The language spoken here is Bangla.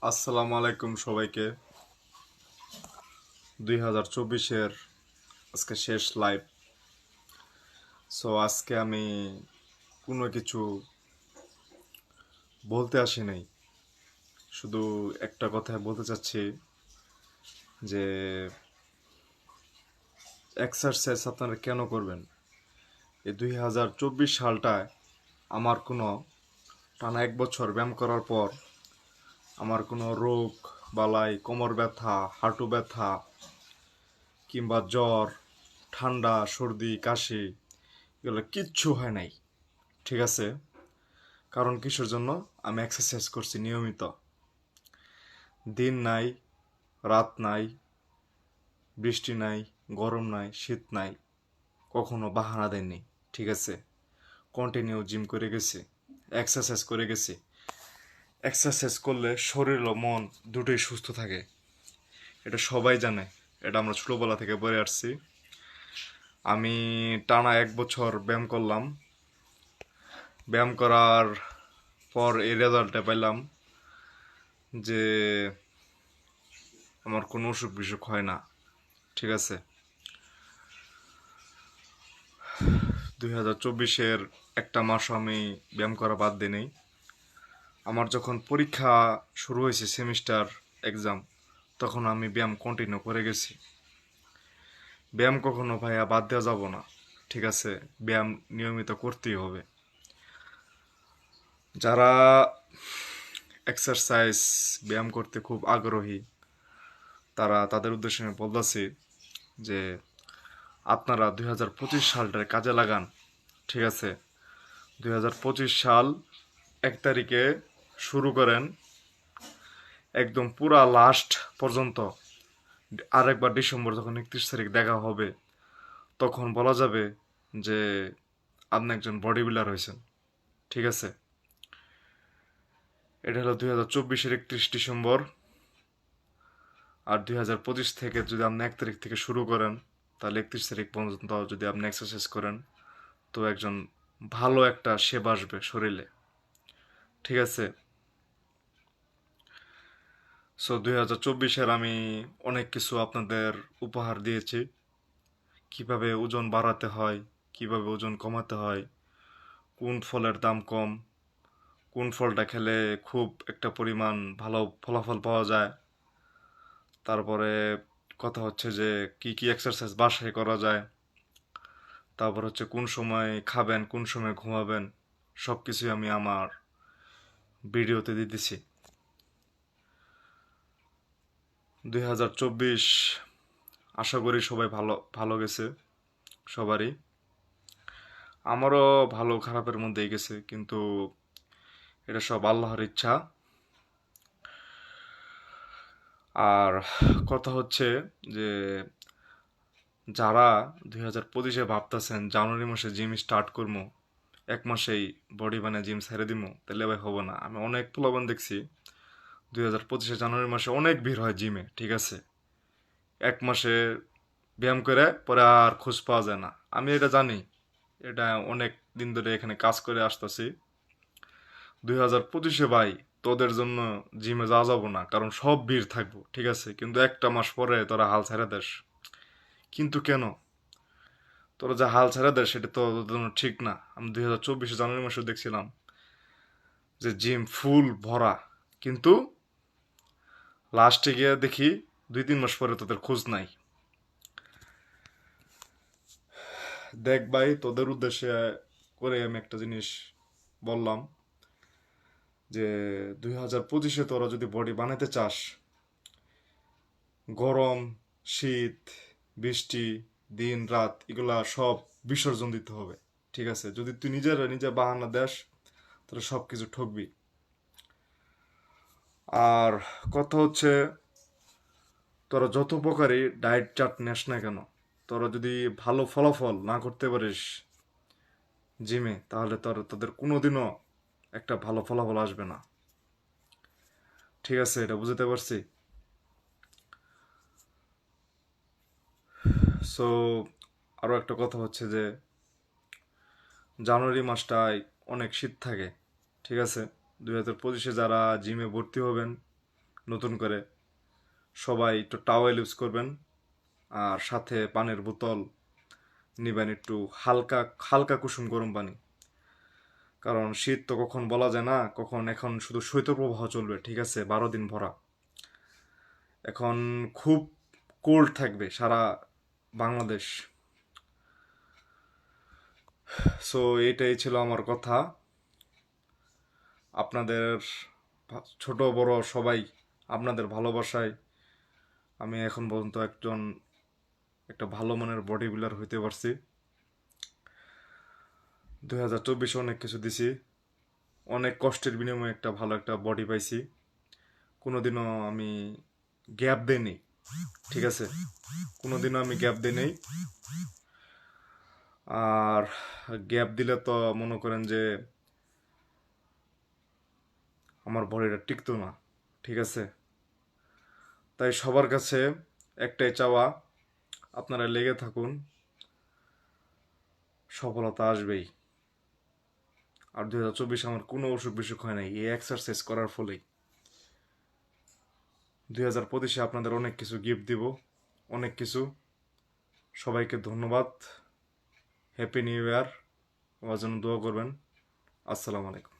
আসসালামু আলাইকুম সবাইকে। 2024-এর আজকে শেষ লাইভ। আজকে আমি কোনো কিছু বলতে আসি নাই, শুধু একটা কথা বলতে চাচ্ছি যে এক্সারসাইজ আপনারা কেন করবেন। এই 2024 সালটায় আমার কোনো টানা 1 বছর ব্যায়াম করার পর আমার কোনো রোগ বালাই, কোমর ব্যথা, হাঁটু ব্যথা কিংবা জ্বর, ঠান্ডা, সর্দি, কাশি এগুলো কিচ্ছু হয় নাই। ঠিক আছে, কারণ কিসের জন্য? আমি এক্সারসাইজ করছি নিয়মিত। দিন নাই, রাত নাই, বৃষ্টি নাই, গরম নাই, শীত নাই, কখনো বাহানা দেননি। ঠিক আছে, কন্টিনিউ জিম করে গেছি, এক্সারসাইজ করে গেছি। এক্সারসাইজ করলে শরীর ও মন দুটোই সুস্থ থাকে, এটা সবাই জানে। এটা আমরা ছোটোবেলা থেকে পড়ে আসছি। আমি টানা 1 বছর ব্যায়াম করলাম। ব্যায়াম করার পর এই রেজাল্টটা পাইলাম যে আমার কোনো অসুখ বিসুখ হয় না। ঠিক আছে, 2024-এর একটা মাস আমি ব্যায়াম করা বাদ দিই নাই। আমার যখন পরীক্ষা শুরু হয়েছে, সেমিস্টার এক্সাম, তখন আমি ব্যায়াম কন্টিনিউ করে গেছি। ব্যায়াম কখনো ভাইয়া বাদ দেওয়া যাব না। ঠিক আছে, ব্যায়াম নিয়মিত করতেই হবে। যারা এক্সারসাইজ ব্যায়াম করতে খুব আগ্রহী, তাদের উদ্দেশ্যে আমি বলতেছি যে আপনারা 2025 সালটার কাজে লাগান। ঠিক আছে, 2025 সাল 1 তারিখে শুরু করেন, একদম পুরা লাস্ট পর্যন্ত। আরেকবার ডিসেম্বর যখন 31 তারিখ দেখা হবে, তখন বলা যাবে যে আপনি একজন বডি বিল্ডার হয়েছেন। ঠিক আছে, এটা হলো 2024-এর 31 ডিসেম্বর। আর 2025 থেকে যদি আপনি 1 তারিখ থেকে শুরু করেন, তাহলে 31 তারিখ পর্যন্ত যদি আপনি এক্সারসাইজ করেন, তো একজন ভালো একটা শেপ আসবে শরীরে। ঠিক আছে, 2024-এর আমি অনেক কিছু আপনাদের উপহার দিয়েছি। কিভাবে ওজন বাড়াতে হয়, কিভাবে ওজন কমাতে হয়, কোন ফলের দাম কম, কোন ফলটা খেলে খুব একটা পরিমাণ ভালো ফলাফল পাওয়া যায়। তারপরে কথা হচ্ছে যে কি কি এক্সারসাইজ বাসায় করা যায়। তারপর হচ্ছে কোন সময় খাবেন, কোন সময় ঘুমাবেন, সব কিছুই আমি আমার ভিডিওতে দিতেছি। 2024 আশা করি সবাই ভালো ভালো গেছে সবারই। আমারও ভালো খারাপের মধ্যেই গেছে, কিন্তু এটা সব আল্লাহর ইচ্ছা। আর কথা হচ্ছে যে যারা 2025-এ ভাবতেছেন জানুয়ারি মাসে জিম স্টার্ট করবো, 1 মাসেই বডি বানিয়ে জিম ছেড়ে দিব, তাহলে ভাই হবে না। আমি অনেক পোলাপান দেখছি 2025-এ জানুয়ারি মাসে অনেক ভিড় হয় জিমে। ঠিক আছে, 1 মাসে ব্যায়াম করে পরে আর খোঁজ পাওয়া যায় না। আমি এটা জানি, এটা অনেক দিন ধরে এখানে কাজ করে আসতেছি। 2025-এ ভাই তোদের জন্য জিমে যাওয়া যাবো না, কারণ সব ভিড় থাকবো। ঠিক আছে, কিন্তু একটা মাস পরে তোরা হাল ছেড়ে দেস। কিন্তু কেন? তোরা যে হাল ছেড়ে দেস সেটা তো তোদের জন্য ঠিক না। আমি 2024-এ জানুয়ারি মাসে দেখছিলাম যে জিম ফুল ভরা, কিন্তু লাস্টে গিয়ে দেখি 2-3 মাস পরে তোদের খোঁজ নাই। দেখ ভাই, তোদের উদ্দেশ্যে করে আমি একটা জিনিস বললাম যে 2025-এ তোরা যদি বডি বানাতে চাস, গরম, শীত, বৃষ্টি, দিন রাত এগুলা সব বিসর্জন দিতে হবে। ঠিক আছে, যদি তুই নিজে বাহানা দেস, তাহলে সব কিছু ঠকবি। আর কথা হচ্ছে, তোরা যত প্রকারই ডায়েট চার্ট নেস না কেন, তোরা যদি ভালো ফলাফল না করতে পারিস জিমে, তাহলে তোদের কোনোদিনও একটা ভালো ফলাফল আসবে না। ঠিক আছে, এটা বুঝতে পারছি। সো আরও একটা কথা হচ্ছে যে জানুয়ারি মাসটায় অনেক শীত থাকে। ঠিক আছে, 2025-এ যারা জিমে ভর্তি হবেন, নতুন করে সবাই একটু টাওয়েল ইউজ করবেন, আর সাথে পানির বোতল নিবেন, একটু হালকা হালকা কুসুম গরম পানি। কারণ শীত তো কখন বলা যায় না, কখন এখন শুধু শৈত্যপ্রবাহ চলবে, ঠিক আছে, 12 দিন ভরা। এখন খুব কোল্ড থাকবে সারা বাংলাদেশ। সো এটাই ছিল আমার কথা। আপনাদের ছোট বড় সবাই, আপনাদের ভালোবাসায় আমি এখন পর্যন্ত একটা ভালো মানের বডি বিল্ডার হইতে পারছি। 2024 অনেক কিছু দিছি, অনেক কষ্টের বিনিময়ে একটা ভালো একটা বডি পাইছি। কোনোদিনও আমি গ্যাপ দেইনি, ঠিক আছে, কোনোদিনও আমি গ্যাপ দিই নাই। আর গ্যাপ দিলে তো মনে করেন যে আমার বডিটা টিকতো না, ঠিক আছে। তাই সবার কাছে একটাই চাওয়া, আপনারা লেগে থাকুন, সফলতা আসবেই। আর 2024 আমার কোনো অসুখ বিসুখ হয় নাই এই এক্সারসাইজ করার ফলেই। 2025-এ আপনাদের অনেক কিছু গিফট দিব, অনেক কিছু। সবাইকে ধন্যবাদ, হ্যাপি নিউ ইয়ার। আমার জন্য দোয়া করবেন। আসসালামু আলাইকুম।